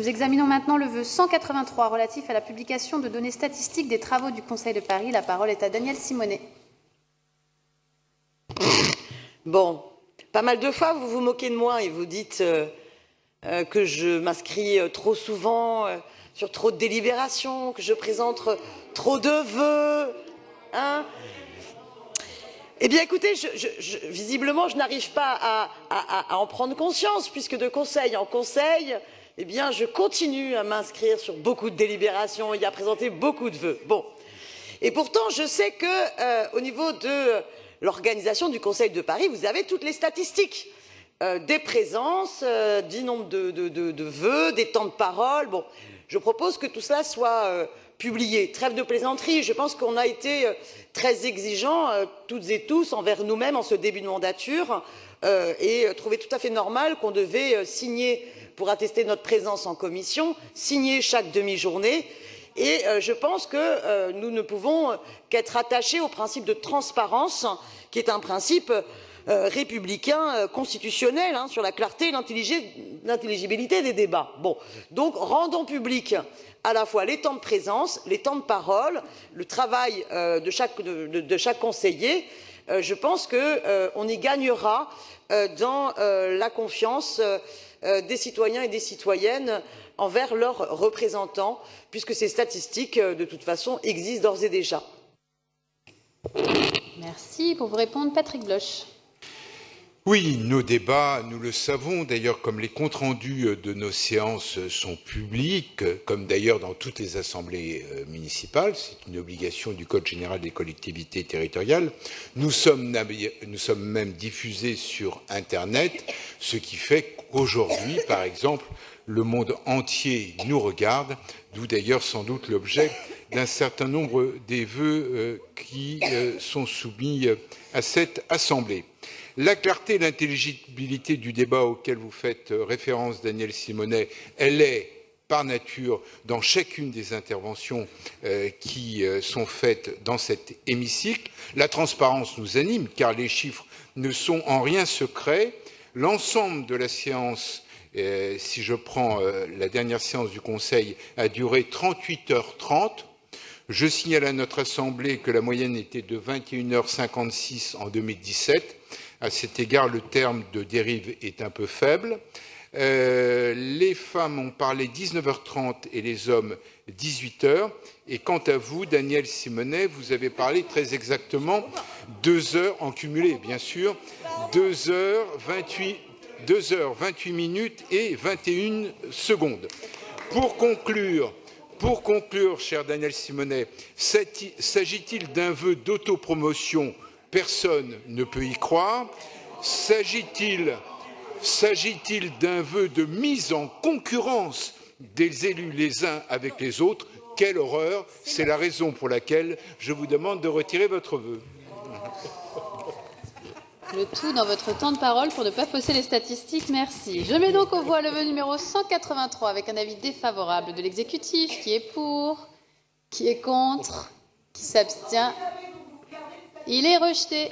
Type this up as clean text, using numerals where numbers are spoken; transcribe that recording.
Nous examinons maintenant le vœu 183 relatif à la publication de données statistiques des travaux du Conseil de Paris. La parole est à Daniel Simonet. Bon, pas mal de fois, vous vous moquez de moi et vous dites que je m'inscris trop souvent sur trop de délibérations, que je présente trop de vœux. Hein? Eh bien, écoutez, visiblement, je n'arrive pas à en prendre conscience, puisque de conseil en conseil, eh bien, je continue à m'inscrire sur beaucoup de délibérations et à présenter beaucoup de vœux. Bon. Et pourtant, je sais que, au niveau de l'organisation du Conseil de Paris, vous avez toutes les statistiques des présences, du nombre de vœux, des temps de parole. Bon, je propose que tout cela soit publié. Trêve de plaisanterie, je pense qu'on a été très exigeants, toutes et tous, envers nous-mêmes en ce début de mandature, et trouvé tout à fait normal qu'on devait signer pour attester notre présence en commission, signer chaque demi-journée. Et je pense que nous ne pouvons qu'être attachés au principe de transparence, qui est un principe républicain, constitutionnel, sur la clarté et l'intelligibilité des débats. Bon, donc rendons public à la fois les temps de présence, les temps de parole, le travail de chaque conseiller. Je pense qu'on y gagnera dans la confiance des citoyens et des citoyennes envers leurs représentants, puisque ces statistiques, de toute façon, existent d'ores et déjà. Merci. Pour vous répondre, Patrick Bloch. Oui, nos débats, nous le savons, d'ailleurs, comme les comptes rendus de nos séances sont publics, comme d'ailleurs dans toutes les assemblées municipales, c'est une obligation du Code général des collectivités territoriales, nous sommes même diffusés sur Internet, ce qui fait qu'aujourd'hui, par exemple, le monde entier nous regarde, d'où d'ailleurs sans doute l'objet d'un certain nombre des vœux qui sont soumis à cette assemblée. La clarté et l'intelligibilité du débat auquel vous faites référence, Daniel Simonet, elle est par nature dans chacune des interventions qui sont faites dans cet hémicycle. La transparence nous anime car les chiffres ne sont en rien secrets. L'ensemble de la séance, si je prends la dernière séance du Conseil, a duré 38h30. Je signale à notre Assemblée que la moyenne était de 21h56 en 2017. À cet égard, le terme de dérive est un peu faible. Les femmes ont parlé 19h30 et les hommes 18h. Et quant à vous, Daniel Simonet, vous avez parlé très exactement 2 heures en cumulé, bien sûr, 2 heures 28 minutes et 21 secondes. Pour conclure, cher Daniel Simonet, s'agit-il d'un vœu d'autopromotion? Personne ne peut y croire. S'agit-il d'un vœu de mise en concurrence des élus les uns avec les autres? Quelle horreur! C'est la raison pour laquelle je vous demande de retirer votre vœu. Le tout dans votre temps de parole pour ne pas fausser les statistiques. Merci. Je mets donc aux voix le vœu numéro 183 avec un avis défavorable de l'exécutif. Qui est pour? Qui est contre? Qui s'abstient? Il est rejeté.